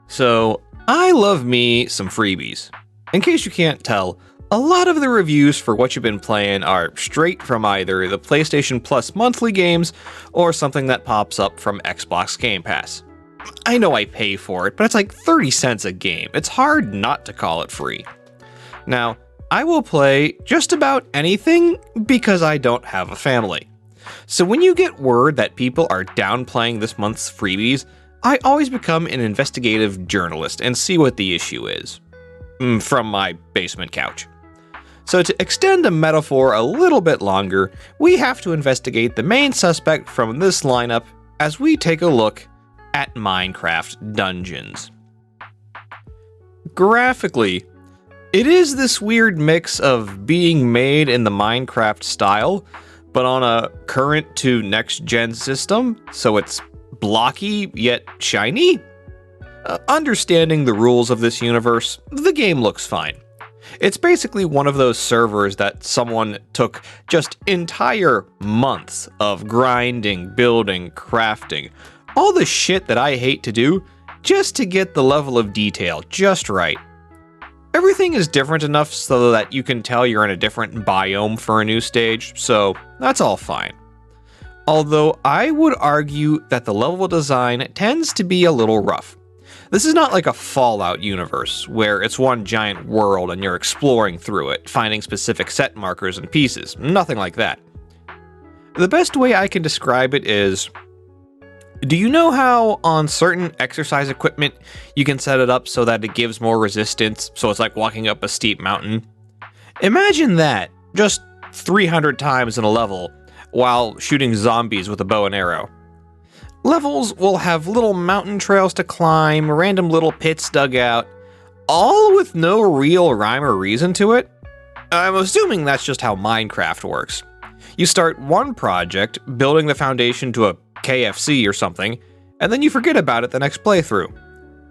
So, I love me some freebies. In case you can't tell, a lot of the reviews for what you've been playing are straight from either the PlayStation Plus monthly games or something that pops up from Xbox Game Pass. I know I pay for it, but it's like 30 cents a game. It's hard not to call it free. Now, I will play just about anything because I don't have a family. So when you get word that people are downplaying this month's freebies, I always become an investigative journalist and see what the issue is. From my basement couch. So to extend the metaphor a little bit longer, we have to investigate the main suspect from this lineup as we take a look at Minecraft Dungeons. Graphically, it is this weird mix of being made in the Minecraft style, but on a current to next gen system, so it's blocky yet shiny? Understanding the rules of this universe, the game looks fine. It's basically one of those servers that someone took just entire months of grinding, building, crafting, all the shit that I hate to do, just to get the level of detail just right. Everything is different enough so that you can tell you're in a different biome for a new stage, so that's all fine. Although I would argue that the level design tends to be a little rough. This is not like a Fallout universe, where it's one giant world and you're exploring through it, finding specific set markers and pieces. Nothing like that. The best way I can describe it is, do you know how on certain exercise equipment you can set it up so that it gives more resistance, so it's like walking up a steep mountain? Imagine that, just 300 times in a level, while shooting zombies with a bow and arrow. Levels will have little mountain trails to climb, random little pits dug out, all with no real rhyme or reason to it. I'm assuming that's just how Minecraft works. You start one project, building the foundation to a KFC or something, and then you forget about it the next playthrough.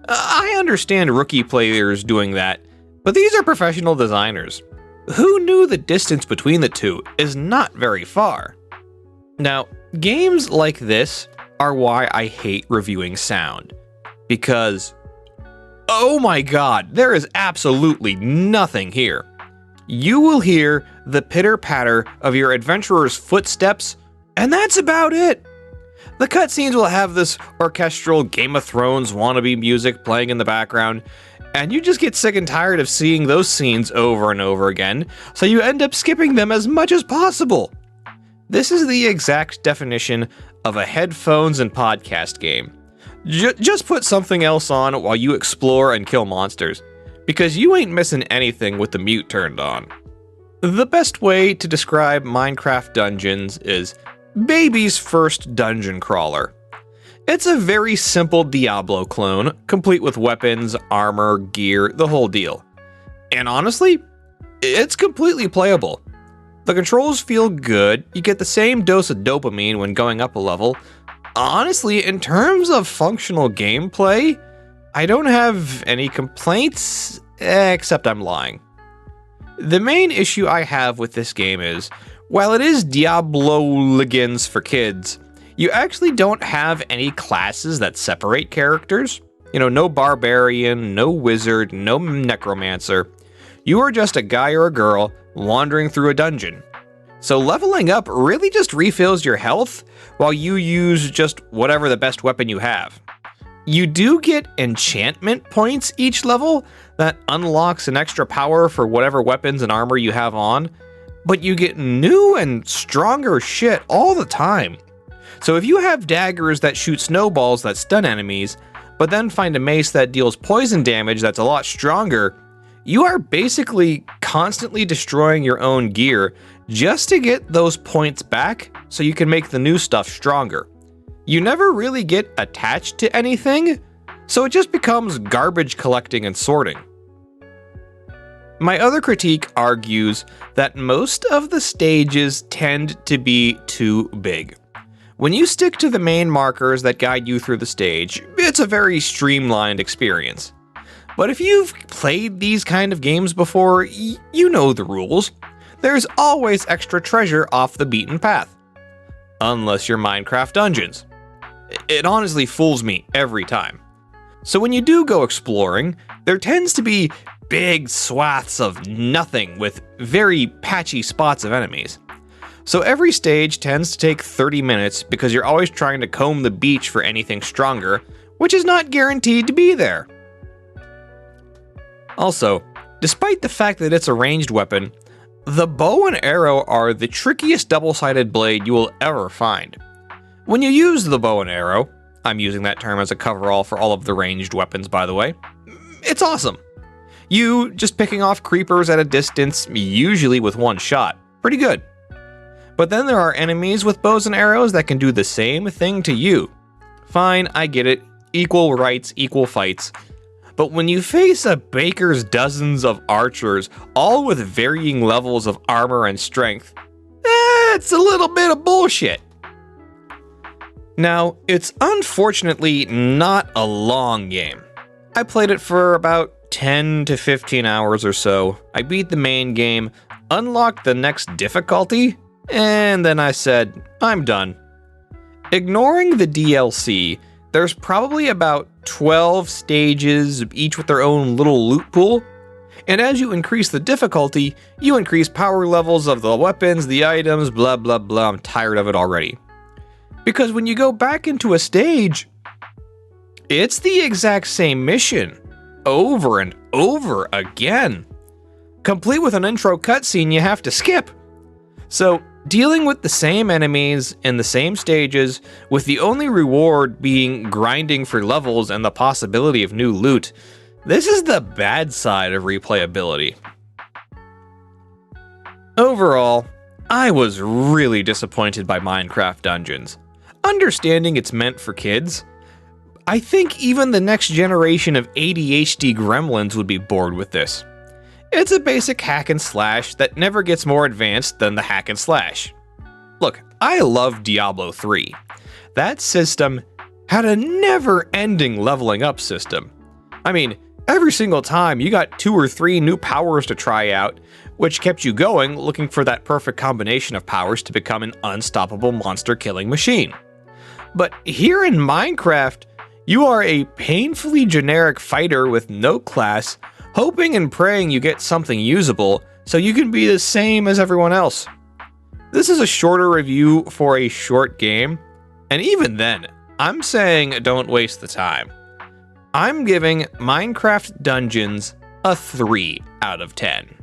I understand rookie players doing that, but these are professional designers. Who knew the distance between the two is not very far? Now, games like this are why I hate reviewing sound. Because, oh my god, there is absolutely nothing here. You will hear the pitter-patter of your adventurer's footsteps, and that's about it. The cutscenes will have this orchestral Game of Thrones wannabe music playing in the background, and you just get sick and tired of seeing those scenes over and over again, so you end up skipping them as much as possible. This is the exact definition of a headphones and podcast game. Just put something else on while you explore and kill monsters, because you ain't missing anything with the mute turned on. The best way to describe Minecraft Dungeons is baby's first dungeon crawler. It's a very simple Diablo clone, complete with weapons, armor, gear, the whole deal. And honestly, it's completely playable. The controls feel good, you get the same dose of dopamine when going up a level. Honestly, in terms of functional gameplay, I don't have any complaints, except I'm lying. The main issue I have with this game is, while it is Diablo-ligans for kids, you actually don't have any classes that separate characters. You know, no barbarian, no wizard, no necromancer. You are just a guy or a girl wandering through a dungeon. So leveling up really just refills your health while you use just whatever the best weapon you have. You do get enchantment points each level that unlocks an extra power for whatever weapons and armor you have on, but you get new and stronger shit all the time. So if you have daggers that shoot snowballs that stun enemies, but then find a mace that deals poison damage that's a lot stronger, you are basically constantly destroying your own gear just to get those points back so you can make the new stuff stronger. You never really get attached to anything, so it just becomes garbage collecting and sorting. My other critique argues that most of the stages tend to be too big. When you stick to the main markers that guide you through the stage, it's a very streamlined experience. But if you've played these kind of games before, you know the rules. There's always extra treasure off the beaten path. Unless you're Minecraft Dungeons. It honestly fools me every time. So when you do go exploring, there tends to be big swaths of nothing with very patchy spots of enemies. So every stage tends to take 30 minutes because you're always trying to comb the beach for anything stronger, which is not guaranteed to be there. Also, despite the fact that it's a ranged weapon, the bow and arrow are the trickiest double-sided blade you will ever find. When you use the bow and arrow, I'm using that term as a coverall for all of the ranged weapons by the way, it's awesome. You just picking off creepers at a distance, usually with one shot. Pretty good. But then there are enemies with bows and arrows that can do the same thing to you. Fine, I get it. Equal rights, equal fights. But when you face a baker's dozens of archers, all with varying levels of armor and strength, it's a little bit of bullshit. Now, it's unfortunately not a long game. I played it for about 10 to 15 hours or so. I beat the main game, unlocked the next difficulty, and then I said, I'm done. Ignoring the DLC, there's probably about 12 stages, each with their own little loot pool, and as you increase the difficulty, you increase power levels of the weapons, the items, blah blah blah. I'm tired of it already. Because when you go back into a stage, it's the exact same mission, over and over again, complete with an intro cutscene you have to skip. So, dealing with the same enemies in the same stages, with the only reward being grinding for levels and the possibility of new loot, this is the bad side of replayability. Overall, I was really disappointed by Minecraft Dungeons. Understanding it's meant for kids, I think even the next generation of ADHD gremlins would be bored with this. It's a basic hack and slash that never gets more advanced than the hack and slash. Look, I love Diablo 3. That system had a never-ending leveling up system. I mean, every single time you got 2 or 3 new powers to try out, which kept you going looking for that perfect combination of powers to become an unstoppable monster-killing machine. But here in Minecraft, you are a painfully generic fighter with no class, hoping and praying you get something usable so you can be the same as everyone else. This is a shorter review for a short game, and even then, I'm saying don't waste the time. I'm giving Minecraft Dungeons a 3 out of 10.